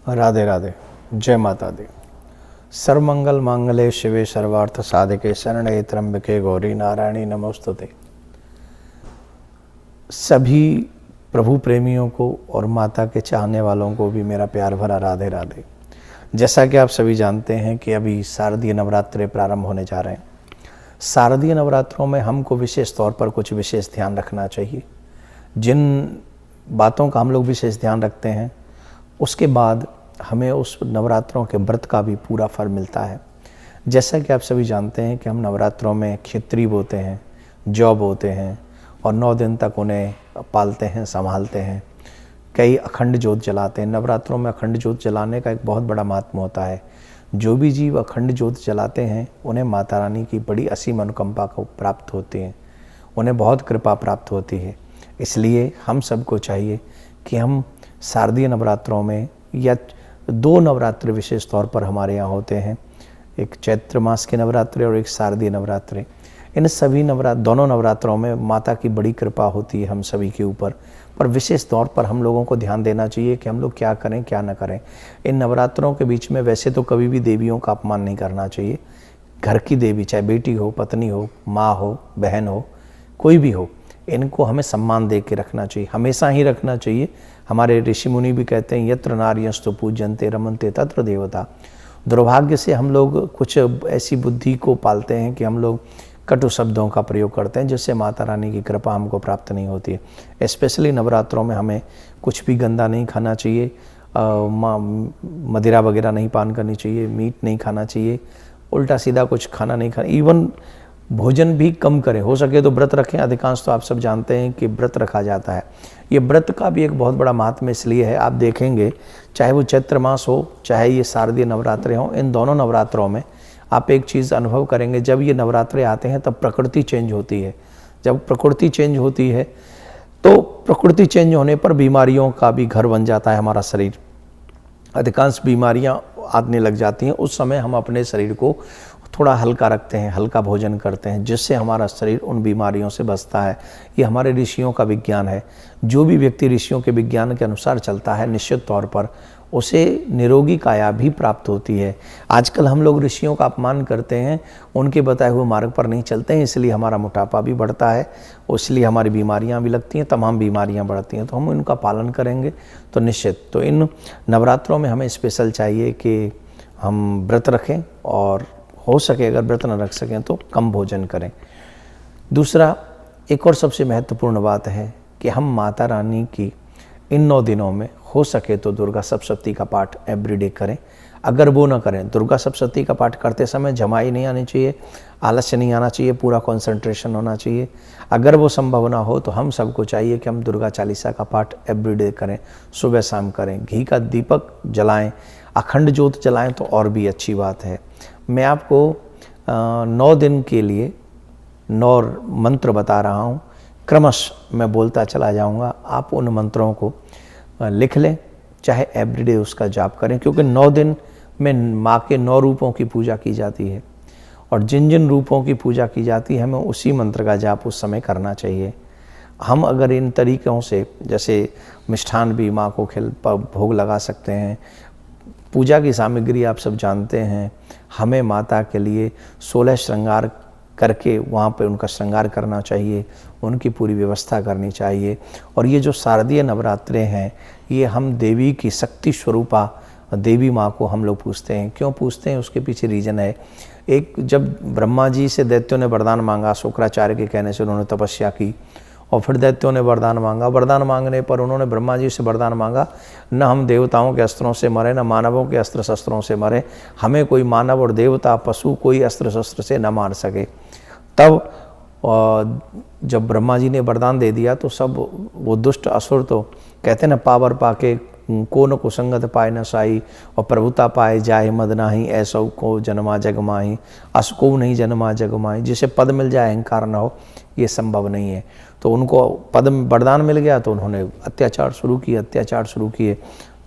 राधे राधे। जय माता दी। सर्वमंगल मांगले शिवे सर्वार्थ साधके शरणे त्र्यंबके गौरी नारायणी नमोस्तुते। सभी प्रभु प्रेमियों को और माता के चाहने वालों को भी मेरा प्यार भरा राधे राधे। जैसा कि आप सभी जानते हैं कि अभी शारदीय नवरात्रे प्रारंभ होने जा रहे हैं। शारदीय नवरात्रों में हमको विशेष तौर पर कुछ विशेष ध्यान रखना चाहिए। जिन बातों का हम लोग विशेष ध्यान रखते हैं उसके बाद हमें उस नवरात्रों के व्रत का भी पूरा फल मिलता है। जैसा कि आप सभी जानते हैं कि हम नवरात्रों में खिचड़ी बोते हैं, जौ बोते हैं और 9 दिन तक उन्हें पालते हैं, संभालते हैं। कई अखंड ज्योत जलाते हैं। नवरात्रों में अखंड ज्योत जलाने का एक बहुत बड़ा महात्म्य होता है। जो भी जीव अखंड ज्योत जलाते हैं उन्हें माता रानी की बड़ी असीम अनुकंपा को प्राप्त होती है, उन्हें बहुत कृपा प्राप्त होती है। इसलिए हम सबको चाहिए कि हम शारदीय नवरात्रों में या 2 नवरात्र विशेष तौर पर हमारे यहाँ होते हैं, एक चैत्र मास के नवरात्रे और एक शारदीय नवरात्रे। इन सभी दोनों नवरात्रों में माता की बड़ी कृपा होती है हम सभी के ऊपर। पर विशेष तौर पर हम लोगों को ध्यान देना चाहिए कि हम लोग क्या करें क्या न करें। इन नवरात्रों के बीच में वैसे तो कभी भी देवियों का अपमान नहीं करना चाहिए। घर की देवी, चाहे बेटी हो, पत्नी हो, माँ हो, बहन हो, कोई भी हो, इनको हमें सम्मान दे के रखना चाहिए, हमेशा ही रखना चाहिए। हमारे ऋषि मुनि भी कहते हैं यत्र नार्यस्तु पूज्यन्ते रमन्ते तत्र देवता। दुर्भाग्य से हम लोग कुछ ऐसी बुद्धि को पालते हैं कि हम लोग कटु शब्दों का प्रयोग करते हैं जिससे माता रानी की कृपा हमको प्राप्त नहीं होती है। स्पेशली नवरात्रों में हमें कुछ भी गंदा नहीं खाना चाहिए, मदिरा वगैरह नहीं पान करनी चाहिए, मीट नहीं खाना चाहिए, उल्टा सीधा कुछ खाना नहीं खाना। इवन भोजन भी कम करें, हो सके तो व्रत रखें। अधिकांश तो आप सब जानते हैं कि व्रत रखा जाता है। ये व्रत का भी एक बहुत बड़ा महात्म्य इसलिए है, आप देखेंगे चाहे वो चैत्र मास हो चाहे ये शारदीय नवरात्रे हों, इन दोनों नवरात्रों में आप एक चीज़ अनुभव करेंगे, जब ये नवरात्रे आते हैं तब प्रकृति चेंज होती है। जब प्रकृति चेंज होती है तो प्रकृति चेंज होने पर बीमारियों का भी घर बन जाता है हमारा शरीर। अधिकांश बीमारियां आने लग जाती हैं। उस समय हम अपने शरीर को थोड़ा हल्का रखते हैं, हल्का भोजन करते हैं, जिससे हमारा शरीर उन बीमारियों से बचता है। ये हमारे ऋषियों का विज्ञान है। जो भी व्यक्ति ऋषियों के विज्ञान के अनुसार चलता है निश्चित तौर पर उसे निरोगी काया भी प्राप्त होती है। आजकल हम लोग ऋषियों का अपमान करते हैं, उनके बताए हुए मार्ग पर नहीं चलते हैं, इसलिए हमारा मोटापा भी बढ़ता है, इसलिए हमारी बीमारियां भी लगती हैं, तमाम बीमारियां बढ़ती हैं। तो हम उनका पालन करेंगे तो निश्चित। तो इन नवरात्रों में हमें स्पेशल चाहिए कि हम व्रत रखें और हो सके अगर व्रत न रख सकें तो कम भोजन करें। दूसरा, एक और सबसे महत्वपूर्ण बात है कि हम माता रानी की इन 9 दिनों में हो सके तो दुर्गा सप्तशती का पाठ एवरीडे करें। अगर वो ना करें, दुर्गा सप्तशती का पाठ करते समय झमाई नहीं आनी चाहिए, आलस्य नहीं आना चाहिए, पूरा कंसंट्रेशन होना चाहिए। अगर वो संभव ना हो तो हम सबको चाहिए कि हम दुर्गा चालीसा का पाठ एवरीडे करें, सुबह शाम करें, घी का दीपक जलाएं, अखंड ज्योत जलाएं तो और भी अच्छी बात है। मैं आपको 9 दिन के लिए 9 मंत्र बता रहा हूँ, क्रमशः मैं बोलता चला जाऊँगा। आप उन मंत्रों को लिख लें, चाहे एवरीडे उसका जाप करें, क्योंकि 9 दिन में माँ के 9 रूपों की पूजा की जाती है और जिन जिन रूपों की पूजा की जाती है हमें उसी मंत्र का जाप उस समय करना चाहिए। हम अगर इन तरीक़ों से, जैसे मिष्ठान भी माँ को भोग लगा सकते हैं, पूजा की सामग्री आप सब जानते हैं, हमें माता के लिए 16 श्रृंगार करके वहाँ पे उनका श्रृंगार करना चाहिए, उनकी पूरी व्यवस्था करनी चाहिए। और ये जो शारदीय नवरात्रे हैं ये हम देवी की शक्ति स्वरूपा देवी माँ को हम लोग पूजते हैं। क्यों पूजते हैं उसके पीछे रीज़न है। एक, जब ब्रह्मा जी से दैत्यों ने वरदान मांगा, शुक्राचार्य के कहने से उन्होंने तपस्या की और फिर दैत्यों ने वरदान मांगा। वरदान मांगने पर उन्होंने ब्रह्मा जी से वरदान मांगा, न हम देवताओं के अस्त्रों से मरे, न मानवों के अस्त्र शस्त्रों से मरे, हमें कोई मानव और देवता पशु कोई अस्त्र शस्त्र से न मार सके। तब जब ब्रह्मा जी ने वरदान दे दिया तो सब वो दुष्ट असुर तो कहते हैं ना, पावर पाके को न कुसंगत पाए न साई, और प्रभुता पाए जाए मद नाही, ऐसो को जन्मा जग माही, अस को नहीं जन्मा जग माही। जिसे पद मिल जाए अहंकार न हो, ये संभव नहीं है। तो उनको पद वरदान मिल गया तो उन्होंने अत्याचार शुरू किए।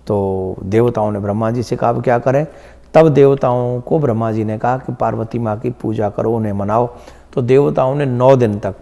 तो देवताओं ने ब्रह्मा जी से कहा क्या करें। तब देवताओं को ब्रह्मा जी ने कहा कि पार्वती माँ की पूजा करो, उन्हें मनाओ। तो देवताओं ने 9 दिन तक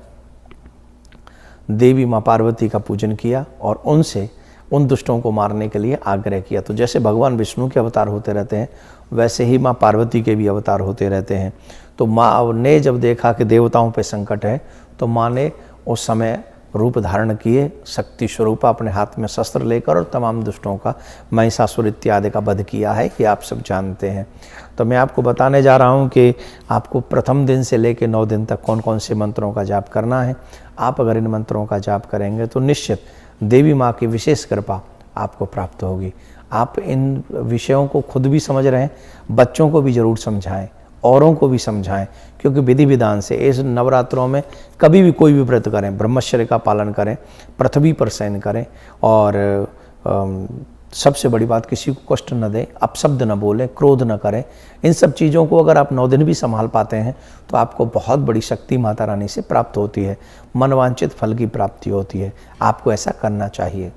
देवी माँ पार्वती का पूजन किया और उनसे उन दुष्टों को मारने के लिए आग्रह किया। तो जैसे भगवान विष्णु के अवतार होते रहते हैं, वैसे ही माँ पार्वती के भी अवतार होते रहते हैं। तो माँ ने जब देखा कि देवताओं पे संकट है, तो माँ ने उस समय रूप धारण किए, शक्ति स्वरूप अपने हाथ में शस्त्र लेकर, और तमाम दुष्टों का, महिषासुर इत्यादि का वध किया है, कि आप सब जानते हैं। तो मैं आपको बताने जा रहा हूँ कि आपको प्रथम दिन से लेकर 9 दिन तक कौन कौन से मंत्रों का जाप करना है। आप अगर इन मंत्रों का जाप करेंगे तो निश्चित देवी माँ की विशेष कृपा आपको प्राप्त होगी। आप इन विषयों को खुद भी समझ रहे हैं, बच्चों को भी जरूर समझाएं, औरों को भी समझाएं, क्योंकि विधि विधान से इस नवरात्रों में कभी भी कोई भी व्रत करें, ब्रह्मचर्य का पालन करें, पृथ्वी पर शयन करें, और सबसे बड़ी बात, किसी को कष्ट न दें, अपशब्द न बोलें, क्रोध न करें। इन सब चीज़ों को अगर आप 9 दिन भी संभाल पाते हैं तो आपको बहुत बड़ी शक्ति माता रानी से प्राप्त होती है, मनवांछित फल की प्राप्ति होती है। आपको ऐसा करना चाहिए।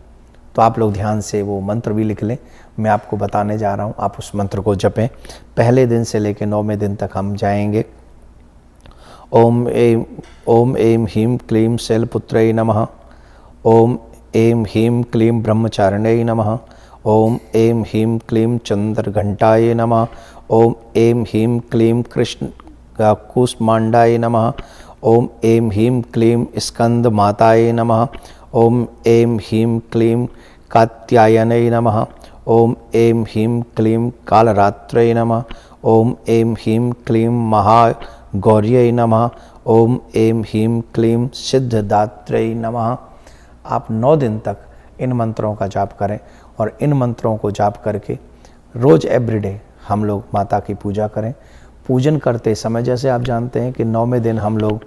तो आप लोग ध्यान से वो मंत्र भी लिख लें, मैं आपको बताने जा रहा हूँ, आप उस मंत्र को जपें। पहले दिन से लेकर 9वें दिन तक हम जाएंगे। ओम ऐं ह्रीं क्लीं शैलपुत्रै नमः। ओम ऐं ह्रीं क्लीं ब्रह्मचारिण्यै नमः। ओम ऐं ह्रीं क्लीं चंद्रघंटाय नमः। ओम ऐं ह्रीं क्लीं कृष्ण कूष्मांडाय नमः। ओम ऐं ह्रीं क्लीं स्कंद माताय नमः। ओम ऐं ह्रीं क्लीं कात्यायनै नमः। ओम ऐं ह्रीं क्लीं कालरात्रै नमः। ओम ऐं ह्रीं क्लीं महागौर्यै नमः। ओम ऐं ह्रीं क्लीं सिद्धदात्रै नमः। आप 9 दिन तक इन मंत्रों का जाप करें, और इन मंत्रों को जाप करके रोज़ एवरीडे हम लोग माता की पूजा करें। पूजन करते समय, जैसे आप जानते हैं कि 9वें दिन हम लोग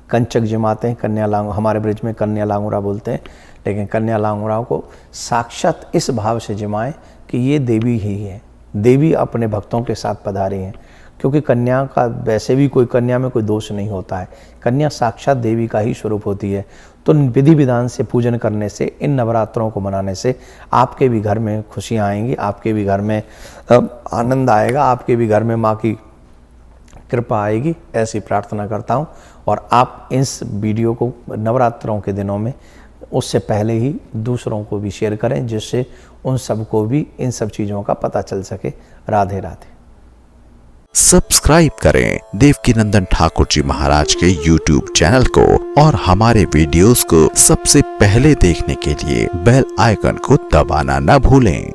कंचक जमाते हैं, कन्या लांग, हमारे ब्रिज में कन्या लांगुरा बोलते हैं, लेकिन कन्या लांगुरा को साक्षात इस भाव से जमाएं कि ये देवी ही है, देवी अपने भक्तों के साथ पधारी हैं। क्योंकि कन्या का वैसे भी कन्या में कोई दोष नहीं होता है, कन्या साक्षात देवी का ही स्वरूप होती है। तो विधि विधान से पूजन करने से, इन नवरात्रों को मनाने से आपके भी घर में खुशियाँ आएंगी, आपके भी घर में आनंद आएगा, आपके भी घर में माँ की कृपा आएगी, ऐसी प्रार्थना करता हूँ। और आप इस वीडियो को नवरात्रों के दिनों में उससे पहले ही दूसरों को भी शेयर करें, जिससे उन सबको भी इन सब चीज़ों का पता चल सके। राधे राधे। सब्सक्राइब करें देवकीनंदन ठाकुर जी महाराज के YouTube चैनल को, और हमारे वीडियोस को सबसे पहले देखने के लिए बेल आइकन को दबाना न भूलें।